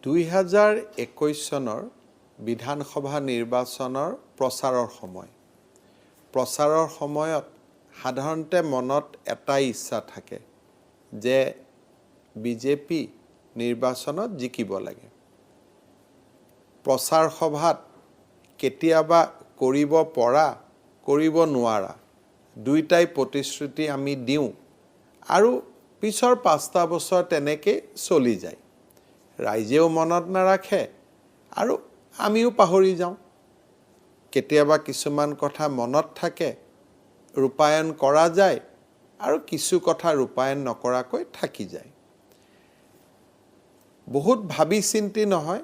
2021 চনৰ বিধানসভা নিৰ্বাচনৰ প্ৰচাৰৰ সময়ত সাধাৰণতে মনত এটাই ইচ্ছা থাকে যে বিজেপি নিৰ্বাচনত জিকিব লাগে। প্ৰচাৰ সভাত কেতিয়াবা কৰিব পৰা কৰিব নোৱাৰা দুইটাই প্ৰতিশ্ৰুতি আমি দিওঁ আৰু পিছৰ 5টা বছৰ তেনেকৈ চলি যায়। ৰাইজেও মনত নাৰাখে আৰু আমিও পাহৰি যাওঁ। কেতিয়াবা কিছুমান কথা মনত থাকে, ৰূপায়ণ কৰা যায় আৰু কিছু কথা ৰূপায়ণ নকৰাকৈ থাকি যায়। বহুত ভাবি চিন্তি নহয়,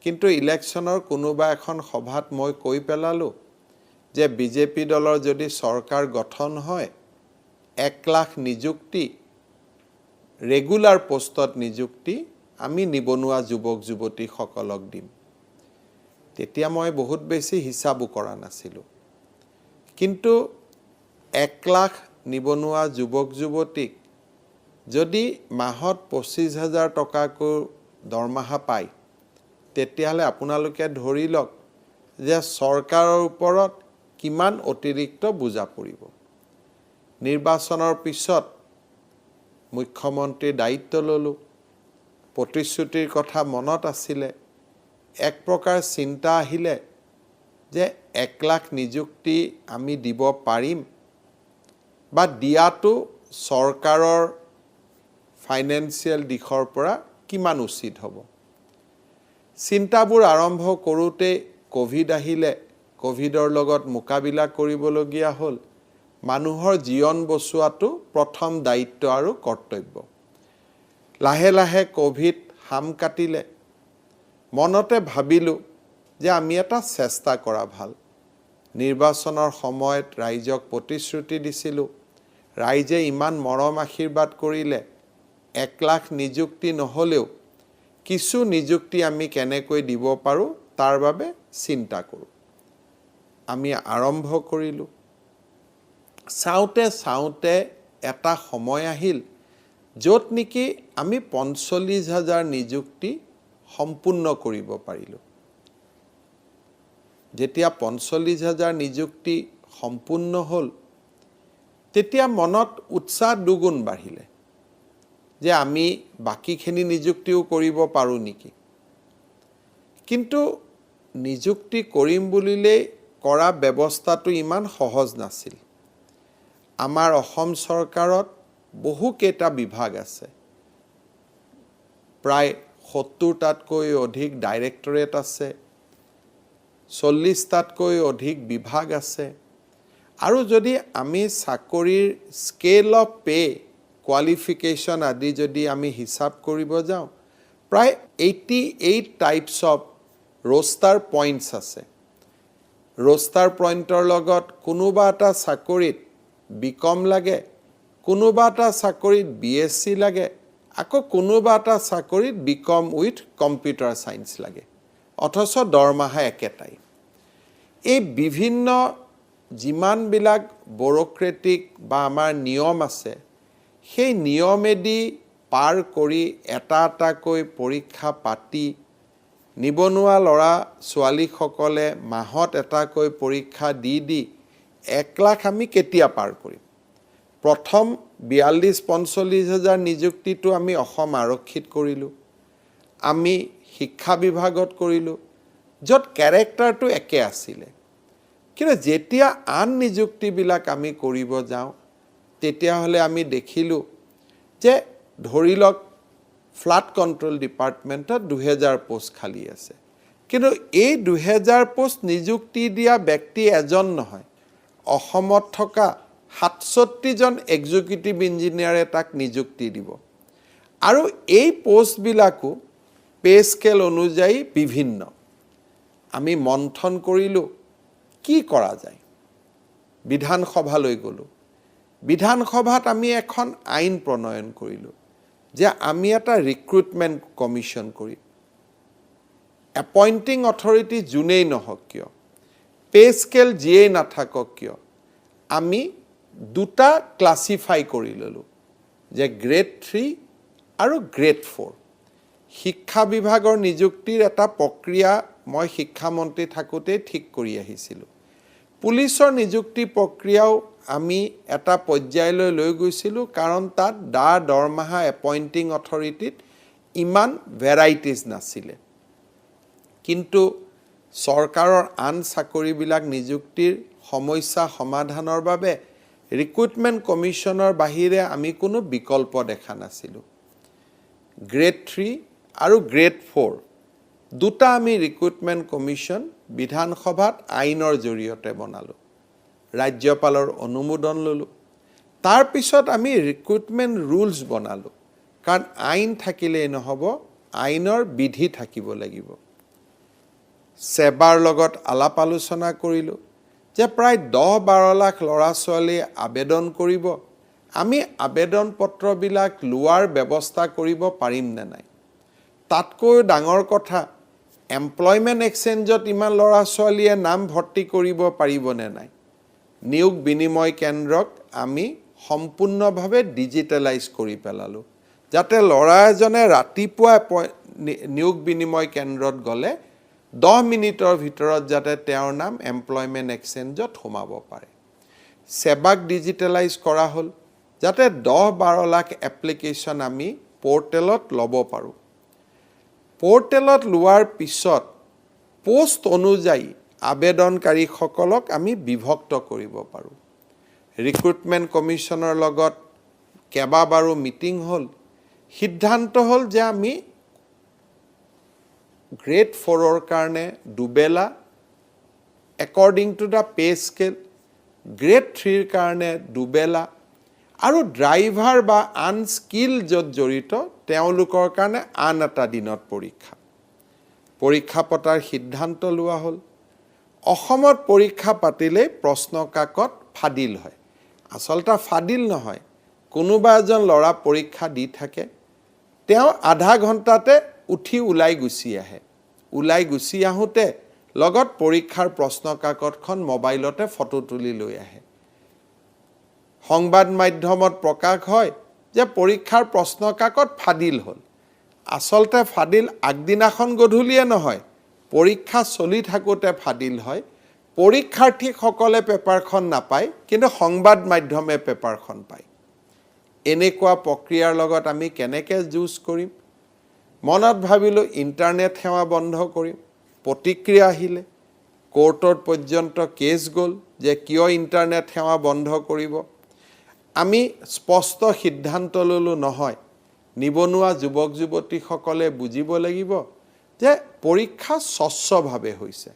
কিন্তু ইলেকশ্যনৰ কোনোবা এখন সভাত মই কৈ পেলালোঁ যে বিজেপি দলৰ যদি চৰকাৰ গঠন হয় 1 লাখ নিযুক্তি ৰেগুলাৰ পোষ্টত নিযুক্তি আমি নিবনুৱা যুৱক যুৱতীসকলক দিম। তেতিয়া মই বহুত বেছি হিচাপো কৰা নাছিলোঁ, কিন্তু 1 লাখ নিবনুৱা যুৱক যুৱতীক যদি মাহত 25,000 টকাকৈ দৰমহা পায়, তেতিয়াহ'লে আপোনালোকে ধৰি লওক যে চৰকাৰৰ ওপৰত কিমান অতিৰিক্ত বোজা পৰিব। নিৰ্বাচনৰ পিছত মুখ্যমন্ত্ৰীৰ দায়িত্ব ল'লোঁ, প্ৰতিশ্ৰুতিৰ কথা মনত আছিলে, এক প্ৰকাৰ চিন্তা আহিলে যে 1 লাখ নিযুক্তি আমি দিব পাৰিম বা দিয়াটো চৰকাৰৰ ফাইনেন্সিয়েল দিশৰ পৰা কিমান উচিত হ'ব। চিন্তাবোৰ আৰম্ভ কৰোঁতে কোভিড আহিলে, কোভিডৰ লগত মোকাবিলা কৰিবলগীয়া হ'ল। মানুহৰ জীৱন বচোৱাটো প্ৰথম দায়িত্ব আৰু কৰ্তব্য। লাহে লাহে কোভিড হাম কাটিলে। মনতে ভাবিলোঁ যে আমি এটা চেষ্টা কৰা ভাল। নিৰ্বাচনৰ সময়ত ৰাইজক প্ৰতিশ্ৰুতি দিছিলোঁ, ৰাইজে ইমান মৰম আশীৰ্বাদ কৰিলে, 1 লাখ নিযুক্তি নহ'লেও কিছু নিযুক্তি আমি কেনেকৈ দিব পাৰোঁ তাৰ বাবে চিন্তা কৰোঁ। আমি আৰম্ভ কৰিলোঁ। চাওঁতে এটা সময় আহিল য'ত নেকি আমি 45,000 নিযুক্তি সম্পূৰ্ণ কৰিব পাৰিলোঁ। যেতিয়া 45,000 নিযুক্তি সম্পূৰ্ণ হ'ল, তেতিয়া মনত উৎসাহ দুগুণ বাঢ়িলে যে আমি বাকীখিনি নিযুক্তিও কৰিব পাৰোঁ নেকি। কিন্তু নিযুক্তি কৰিম বুলিলেই কৰা ব্যৱস্থাটো ইমান সহজ নাছিল। আমাৰ অসম চৰকাৰত বহুকেইটা বিভাগ আছে। প্ৰায় 70টাতকৈ অধিক ডাইৰেক্টৰেট আছে, 40টাতকৈ অধিক বিভাগ আছে। আৰু যদি আমি চাকৰিৰ স্কেল অফ পে, কোৱালিফিকেশ্যন আদি যদি আমি হিচাপ কৰিব যাওঁ, প্ৰায় 88 টাইপছ অফ ৰোষ্টাৰ পইণ্টছ আছে। ৰোষ্টাৰ পইণ্টৰ লগত কোনোবা এটা চাকৰিত বিকম লাগে, কোনোবা এটা চাকৰিত BSc লাগে, আকৌ কোনোবা এটা চাকৰিত বিকম উইথ কম্পিউটাৰ ছায়েন্স লাগে, অথচ দৰমহা একেটাই। এই বিভিন্ন যিমানবিলাক ব্যুৰ'ক্ৰেটিক বা আমাৰ নিয়ম আছে, সেই নিয়মেদি পাৰ কৰি এটা এটাকৈ পৰীক্ষা পাতি নিবনুৱা ল'ৰা ছোৱালীসকলে মাহত এটাকৈ পৰীক্ষা দি 1 লাখ আমি কেতিয়া পাৰ কৰিম। প্ৰথম 42-45,000 নিযুক্তিটো আমি অসম আৰক্ষীত কৰিলোঁ, আমি শিক্ষা বিভাগত কৰিলোঁ, য'ত কেৰেক্টাৰটো একে আছিলে। কিন্তু যেতিয়া আন নিযুক্তিবিলাক আমি কৰিব যাওঁ, তেতিয়াহ'লে আমি দেখিলোঁ যে ধৰি লওক ফ্লাড কণ্ট্ৰল ডিপাৰ্টমেণ্টত 2000 পোষ্ট খালী আছে। কিন্তু এই 2000 পোষ্ট নিযুক্তি দিয়া ব্যক্তি এজন নহয়, অসমত থকা 67জন এক্সিকিউটিভ ইঞ্জিনিয়াৰে তাক নিযুক্তি দিব। আৰু এই পোষ্টবিলাকো পে স্কেল অনুযায়ী বিভিন্ন। আমি মন্থন কৰিলোঁ কি কৰা যায়। বিধানসভালৈ গ'লোঁ। বিধানসভাত আমি এখন আইন প্ৰণয়ন কৰিলোঁ যে আমি এটা ৰিক্ৰুটমেণ্ট কমিশ্যন কৰিম। এপইণ্টিং অথৰিটি যোনেই নহওক কিয়, পে স্কেল যিয়েই নাথাকক কিয়, আমি 2টা ক্লাছিফাই কৰি ল'লোঁ যে গ্ৰেড 3 আৰু গ্ৰেড 4। শিক্ষা বিভাগৰ নিযুক্তিৰ এটা প্ৰক্ৰিয়া মই শিক্ষামন্ত্ৰী থাকোঁতে ঠিক কৰি আহিছিলোঁ পুলিচৰ নিযুক্তি প্ৰক্ৰিয়াও আমি এটা পৰ্যায়লৈ লৈ গৈছিলোঁ কাৰণ তাত দৰমহা এপইণ্টিং অথৰিটিত ইমান ভেৰাইটিজ নাছিলে কিন্তু চৰকাৰৰ আন চাকৰিবিলাক নিযুক্তিৰ সমস্যা সমাধানৰ বাবে ৰিক্ৰুটমেণ্ট কমিশ্যনৰ বাহিৰে আমি কোনো বিকল্প দেখা নাছিলোঁ গ্ৰেড 3 আৰু গ্ৰেড 4 দুটা আমি ৰিক্ৰুটমেণ্ট কমিশ্যন বিধানসভাত আইনৰ জৰিয়তে বনালোঁ ৰাজ্যপালৰ অনুমোদন ল'লোঁ তাৰ পিছত আমি ৰিক্ৰুটমেণ্ট ৰুলছ বনালোঁ কাৰণ আইন থাকিলেই নহ'ব আইনৰ বিধি থাকিব লাগিব সেবাৰ লগত আলাপ আলোচনা কৰিলোঁ যে প্ৰায় 10-12 লাখ ল'ৰা ছোৱালী আবেদন কৰিব আমি আবেদন পত্ৰবিলাক লোৱাৰ ব্যৱস্থা কৰিব পাৰিম নে নাই তাতকৈ ডাঙৰ কথা এমপ্লয়মেণ্ট এক্সচেঞ্জত ইমান ল'ৰা ছোৱালীয়ে নাম ভৰ্তি কৰিব পাৰিব নে নাই নিয়োগ বিনিময় কেন্দ্ৰক আমি সম্পূৰ্ণভাৱে ডিজিটেলাইজ কৰি পেলালোঁ যাতে ল'ৰা এজনে ৰাতিপুৱা নিয়োগ বিনিময় কেন্দ্ৰত গ'লে 10 মিনিটৰ ভিতৰত যাতে তেওঁৰ নাম এমপ্লয়মেণ্ট এক্সচেঞ্জত সোমাব পাৰে সেবাক ডিজিটেলাইজ কৰা হ'ল যাতে 10-12 লাখ এপ্লিকেশ্যন আমি পৰ্টেলত ল'ব পাৰোঁ পৰ্টেলত লোৱাৰ পিছত পোষ্ট অনুযায়ী আবেদনকাৰীসকলক আমি বিভক্ত কৰিব পাৰোঁ ৰিক্ৰুটমেণ্ট কমিশ্যনৰ লগত কেইবাবাৰো মিটিং হ'ল সিদ্ধান্ত হ'ল যে আমি গ্ৰেড 4ৰ কাৰণে দুবেলা according to the pay scale grade 3ৰ কাৰণে দুবেলা আৰু ড্ৰাইভাৰ বা আনস্কিল য'ত জড়িত তেওঁলোকৰ কাৰণে আন এটা দিনত পৰীক্ষা পতাৰ সিদ্ধান্ত লোৱা হ'ল অসমত পৰীক্ষা পাতিলে প্ৰশ্ন কাকত ফাদিল হয় আচলতে ফাদিল নহয় কোনোবা এজন ল'ৰা পৰীক্ষা দি থাকে তেওঁ আধা ঘণ্টাতে উঠি ওলাই গুচি আহোঁতে লগত পৰীক্ষাৰ প্ৰশ্ন কাকতখন মোবাইলতে ফটো তুলি লৈ আহে সংবাদ মাধ্যমত প্ৰকাশ হয় যে পৰীক্ষাৰ প্ৰশ্ন কাকত ফাদিল হ'ল আচলতে ফাদিল আগদিনাখন গধূলিয়ে নহয় পৰীক্ষা চলি থাকোঁতে ফাদিল হয় পৰীক্ষাৰ্থীসকলে পেপাৰখন নাপায় কিন্তু সংবাদ মাধ্যমে পেপাৰখন পায় এনেকুৱা প্ৰক্ৰিয়াৰ লগত আমি কেনেকৈ যুঁজ কৰিম মনত ভাবিলোঁ ইণ্টাৰনেট সেৱা বন্ধ কৰিম প্ৰতিক্ৰিয়া আহিলে কোৰ্টৰ পৰ্যন্ত কেছ গ'ল যে কিয় ইণ্টাৰনেট সেৱা বন্ধ কৰিব আমি স্পষ্ট সিদ্ধান্ত ল'লোঁ নহয় নিবনুৱা যুৱক যুৱতীসকলে বুজিব লাগিব যে পৰীক্ষা স্বচ্ছভাৱে হৈছে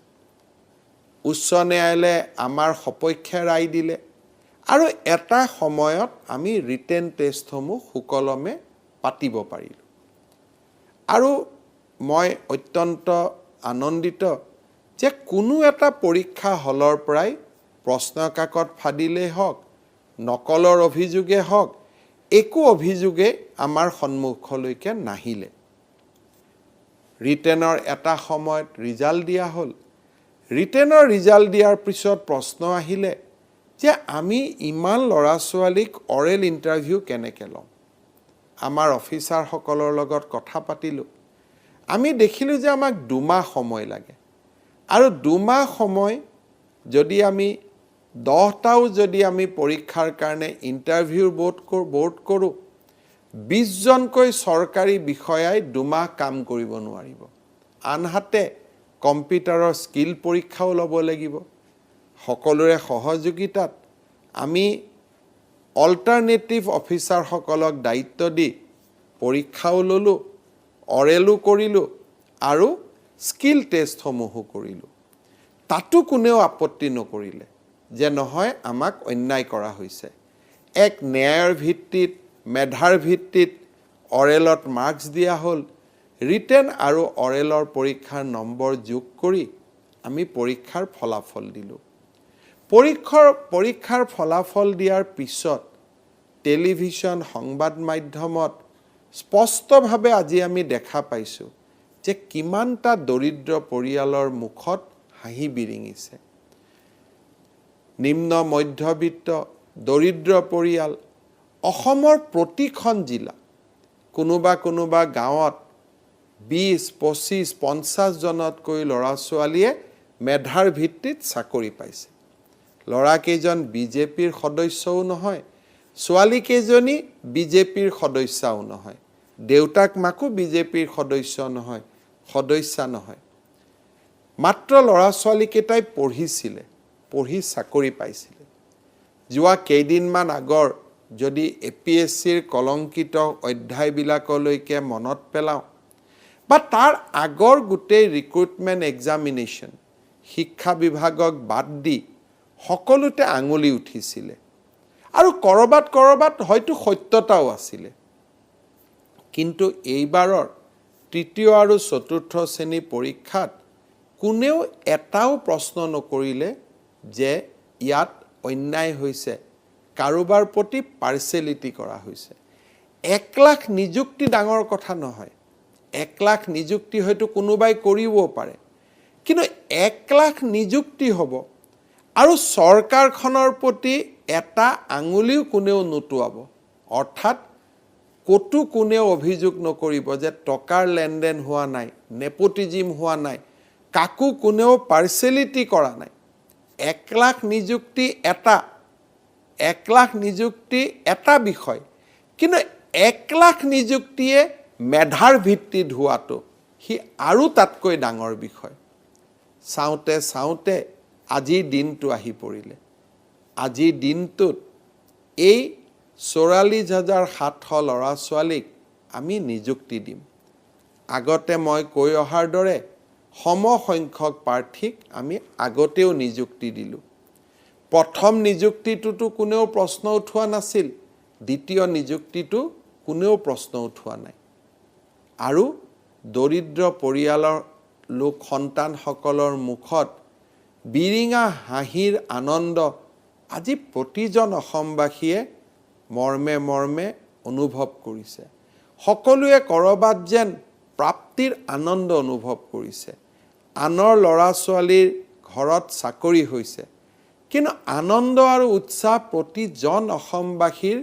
উচ্চ ন্যায়ালয়ে আমাৰ সপক্ষে ৰায় দিলে আৰু এটা সময়ত আমি ৰিটেন টেষ্টসমূহ সুকলমে পাতিব পাৰিলোঁ আৰু মই অত্যন্ত আনন্দিত যে কোনো এটা পৰীক্ষা হলৰ পৰাই প্ৰশ্ন কাকত ফাদিলেই হওক নকলৰ অভিযোগে হওক একো অভিযোগে আমাৰ সন্মুখলৈকে নাহিলে ৰিটেনৰ এটা সময়ত ৰিজাল্ট দিয়া হ'ল ৰিটেনৰ ৰিজাল্ট দিয়াৰ পিছত প্ৰশ্ন আহিলে যে আমি ইমান ল'ৰা ছোৱালীক অৰেল ইণ্টাৰভিউ কেনেকৈ ল'ম আমাৰ অফিচাৰসকলৰ লগত কথা পাতিলোঁ আমি দেখিলোঁ যে আমাক 2 মাহ সময় লাগে আৰু 2 মাহ সময় যদি আমি 10টাও যদি আমি পৰীক্ষাৰ কাৰণে ইণ্টাৰভিউ বোৰ্ড কৰোঁ 20 জনকৈ চৰকাৰী বিষয়াই 2 মাহ কাম কৰিব নোৱাৰিব আনহাতে কম্পিউটাৰৰ স্কিল পৰীক্ষাও ল'ব লাগিব সকলোৰে সহযোগিতাত আমি অল্টাৰনেটিভ অফিচাৰসকলক দায়িত্ব দি পৰীক্ষাও ল'লোঁ অৰেলো কৰিলোঁ আৰু স্কিল টেষ্টসমূহো কৰিলোঁ তাতো কোনেও আপত্তি নকৰিলে যে নহয় আমাক অন্যায় কৰা হৈছে এক ন্যায়ৰ ভিত্তিত মেধাৰ ভিত্তিত অৰেলত মাৰ্কছ দিয়া হ'ল ৰিটেন আৰু অৰেলৰ পৰীক্ষাৰ নম্বৰ যোগ কৰি আমি পৰীক্ষাৰ ফলাফল দিলোঁ পৰীক্ষাৰ ফলাফল দিয়াৰ পিছত টেলিভিছন সংবাদ মাধ্যমত স্পষ্টভাৱে আজি আমি দেখা পাইছোঁ যে কিমানটা দৰিদ্ৰ পৰিয়ালৰ মুখত হাঁহি বিৰিঙিছে নিম্ন মধ্যবিত্ত দৰিদ্ৰ পৰিয়াল অসমৰ প্ৰতিখন জিলা কোনোবা গাঁৱত 20, 25, 50 জনতকৈ ল'ৰা ছোৱালীয়ে মেধাৰ ভিত্তিত চাকৰি পাইছে। ল'ৰাকেইজন বিজেপিৰ সদস্যও নহয়, ছোৱালীকেইজনী বিজেপিৰ সদস্যাও নহয়, দেউতাক মাকো বিজেপিৰ সদস্যা নহয়। মাত্ৰ ল'ৰা ছোৱালীকেইটাই পঢ়িছিলে, পঢ়ি চাকৰি পাইছিলে। যোৱা কেইদিনমান আগৰ যদি APSCৰ কলংকিত অধ্যায়বিলাকলৈকে মনত পেলাওঁ বা তাৰ আগৰ গোটেই ৰিক্ৰুটমেণ্ট এক্সামিনেশ্যন শিক্ষা বিভাগক বাদ দি সকলোতে আঙুলি উঠিছিলে আৰু কৰবাত হয়তো সত্যতাও আছিলে। কিন্তু এইবাৰৰ তৃতীয় আৰু চতুৰ্থ শ্ৰেণী পৰীক্ষাত কোনেও এটাও প্ৰশ্ন নকৰিলে যে ইয়াত অন্যায় হৈছে, কাৰোবাৰ প্ৰতি পাৰ্চিয়েলিটি কৰা হৈছে। 1 লাখ নিযুক্তি ডাঙৰ কথা নহয়। 1 লাখ নিযুক্তি হয়তো কোনোবাই কৰিবও পাৰে, কিন্তু 1 লাখ নিযুক্তি হ'ব আৰু চৰকাৰখনৰ প্ৰতি এটা আঙুলিও কোনেও নুটুৱাব। অৰ্থাৎ ক'তো কোনেও অভিযোগ নকৰিব যে টকাৰ লেনদেন হোৱা নাই, নেপোটিজিম হোৱা নাই, কাকো কোনেও পাৰ্চিয়েলিটি কৰা নাই। 1 লাখ নিযুক্তি এটা বিষয়, কিন্তু 1 লাখ নিযুক্তিয়ে মেধাৰ ভিত্তিত হোৱাটো সি আৰু তাতকৈ ডাঙৰ বিষয়। চাওঁতে আজিৰ দিনটো আহি পৰিলে। আজিৰ দিনটোত এই 44,700 ল'ৰা ছোৱালীক আমি নিযুক্তি দিম। আগতে মই কৈ অহাৰ দৰে সমসংখ্যক প্ৰাৰ্থীক আমি আগতেও নিযুক্তি দিলোঁ। প্ৰথম নিযুক্তিটোতো কোনেও প্ৰশ্ন উঠোৱা নাছিল, দ্বিতীয় নিযুক্তিটো কোনেও প্ৰশ্ন উঠোৱা নাই। আৰু দৰিদ্ৰ পৰিয়ালৰ সন্তানসকলৰ মুখত বিৰিঙা হাঁহিৰ আনন্দ আজি প্ৰতিজন অসমবাসীয়ে মৰ্মে অনুভৱ কৰিছে। সকলোৱে কৰবাত যেন প্ৰাপ্তিৰ আনন্দ অনুভৱ কৰিছে। আনৰ ল'ৰা ছোৱালীৰ ঘৰত চাকৰি হৈছে, কিন্তু আনন্দ আৰু উৎসাহ প্ৰতিজন অসমবাসীৰ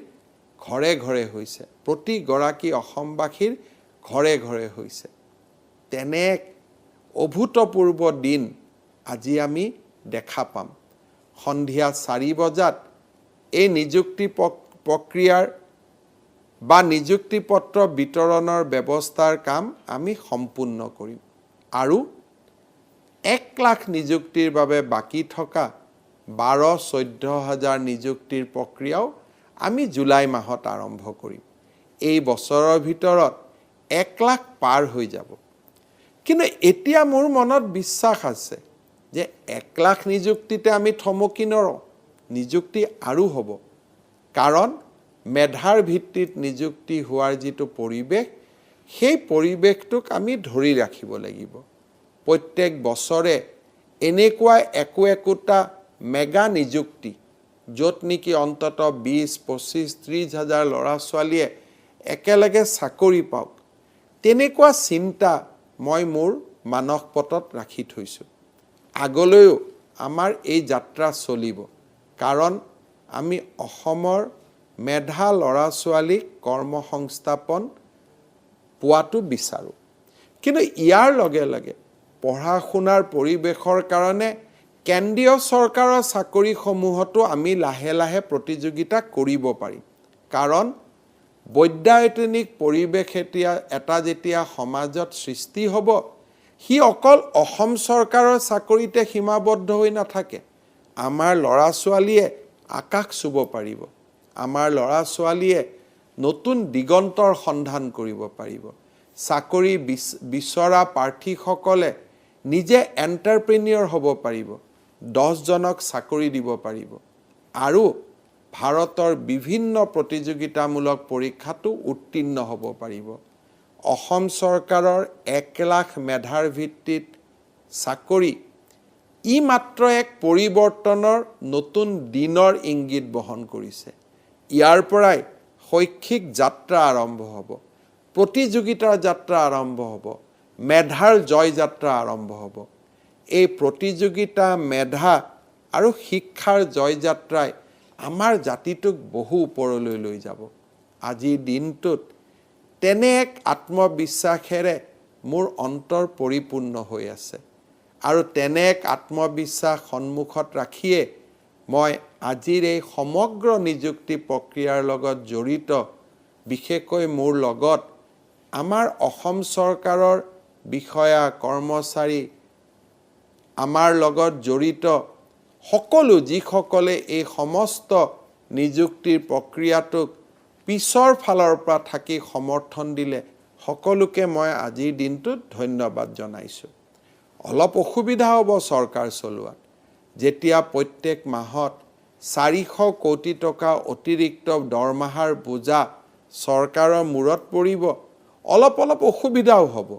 ঘৰে ঘৰে হৈছে, প্ৰতিগৰাকী অসমবাসীৰ ঘৰে ঘৰে হৈছে। তেনে এক অভূতপূৰ্ব দিন আজি আমি দেখা পাম। সন্ধিয়া 4 বজাত এই নিযুক্তি প্ৰক্ৰিয়াৰ বা নিযুক্তি পত্ৰ বিতৰণৰ ব্যৱস্থাৰ কাম আমি সম্পূৰ্ণ কৰিম আৰু 1 লাখ নিযুক্তিৰ বাবে বাকী থকা 12-14 হাজাৰ নিযুক্তিৰ প্ৰক্ৰিয়াও আমি জুলাই মাহত আৰম্ভ কৰিম। এই বছৰৰ ভিতৰত 1 লাখ পাৰ হৈ যাব। কিন্তু এতিয়া মোৰ মনত বিশ্বাস আছে যে 1 লাখ নিযুক্তিতে আমি থমকি নৰওঁ, নিযুক্তি আৰু হ'ব। কাৰণ মেধাৰ ভিত্তিত নিযুক্তি হোৱাৰ যিটো পৰিৱেশ, সেই পৰিৱেশটোক আমি ধৰি ৰাখিব লাগিব। প্ৰত্যেক বছৰে এনেকুৱা একোটা মেগা নিযুক্তি, য'ত নেকি অন্তত 20, 25, 30 হাজাৰ ল'ৰা ছোৱালীয়ে একেলগে চাকৰি পাওক, তেনেকুৱা চিন্তা মই মোৰ মানসপটত ৰাখি থৈছোঁ। আগলৈও আমাৰ এই যাত্ৰা চলিব, কাৰণ আমি অসমৰ মেধা ল'ৰা ছোৱালীক কৰ্মসংস্থাপন পোৱাটো বিচাৰোঁ। কিন্তু ইয়াৰ লগে লগে পঢ়া শুনাৰ পৰিৱেশৰ কাৰণে কেন্দ্ৰীয় চৰকাৰৰ চাকৰিসমূহতো আমি লাহে লাহে প্ৰতিযোগিতা কৰিব পাৰিম। কাৰণ বৈদ্যায়তনিক পৰিৱেশ এটা যেতিয়া সমাজত সৃষ্টি হ'ব, সি অকল অসম চৰকাৰৰ চাকৰিতে সীমাবদ্ধ হৈ নাথাকে। আমাৰ ল'ৰা ছোৱালীয়ে আকাশ চুব পাৰিব, আমাৰ ল'ৰা ছোৱালীয়ে নতুন দিগন্তৰ সন্ধান কৰিব পাৰিব। চাকৰি বিচৰা প্ৰাৰ্থীসকলে নিজে এণ্টাৰপ্ৰেনিয়ৰ হ'ব পাৰিব, 10 জনক চাকৰি দিব পাৰিব আৰু ভাৰতৰ বিভিন্ন প্ৰতিযোগিতামূলক পৰীক্ষাতো উত্তীৰ্ণ হ'ব পাৰিব। অসম চৰকাৰৰ 1 লাখ মেধাৰ ভিত্তিত চাকৰি ই মাত্ৰ এক পৰিৱৰ্তনৰ নতুন দিনৰ ইংগিত বহন কৰিছে। ইয়াৰ পৰাই শৈক্ষিক যাত্ৰা আৰম্ভ হ'ব, প্ৰতিযোগিতাৰ যাত্ৰা আৰম্ভ হ'ব, মেধাৰ জয় যাত্ৰা আৰম্ভ হ'ব। এই প্ৰতিযোগিতা, মেধা আৰু শিক্ষাৰ জয় যাত্ৰাই আমাৰ জাতিটোক বহু ওপৰলৈ লৈ যাব। আজিৰ দিনটোত তেনে এক আত্মবিশ্বাসেৰে মোৰ অন্তৰ পৰিপূৰ্ণ হৈ আছে আৰু তেনে এক আত্মবিশ্বাস সন্মুখত ৰাখিয়ে মই আজিৰ এই সমগ্ৰ নিযুক্তি প্ৰক্ৰিয়াৰ লগত জড়িত বিশেষকৈ মোৰ লগত আমাৰ অসম চৰকাৰৰ বিষয়া কৰ্মচাৰী আমাৰ লগত জড়িত সকলো যিসকলে এই সমস্ত নিযুক্তিৰ প্ৰক্ৰিয়াটোক পিছৰ ফালৰ পৰা থাকি সমৰ্থন দিলে সকলোকে মই আজিৰ দিনটোত ধন্যবাদ জনাইছোঁ। অলপ অসুবিধা হ'ব চৰকাৰ চলোৱাত যেতিয়া প্ৰত্যেক মাহত 400 কোটি টকা অতিৰিক্ত দৰমহাৰ বোজা চৰকাৰৰ মূৰত পৰিব অলপ অসুবিধাও হ'ব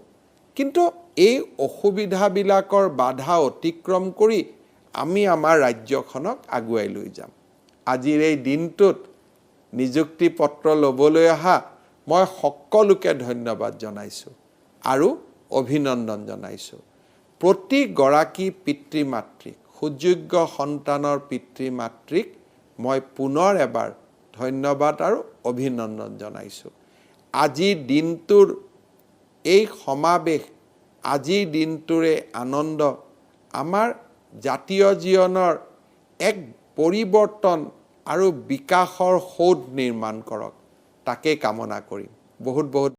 কিন্তু এই অসুবিধাবিলাকৰ বাধা অতিক্ৰম কৰি আমি আমাৰ ৰাজ্যখনক আগুৱাই লৈ যাম। আজিৰ এই দিনটোত নিযুক্তি পত্ৰ ল'বলৈ অহা মই সকলোকে ধন্যবাদ জনাইছোঁ আৰু অভিনন্দন জনাইছোঁ। প্ৰতিগৰাকী পিতৃ মাতৃক সুযোগ্য সন্তানৰ পিতৃ মাতৃক মই পুনৰ এবাৰ ধন্যবাদ আৰু অভিনন্দন জনাইছোঁ। আজিৰ দিনটোৰ এই সমাৱেশ আজিৰ দিনটোৰে আনন্দ আমাৰ জাতীয় জীৱনৰ এক পৰিৱৰ্তন আৰু বিকাশৰ সৌধ নিৰ্মাণ কৰক তাকে কামনা কৰিম। বহুত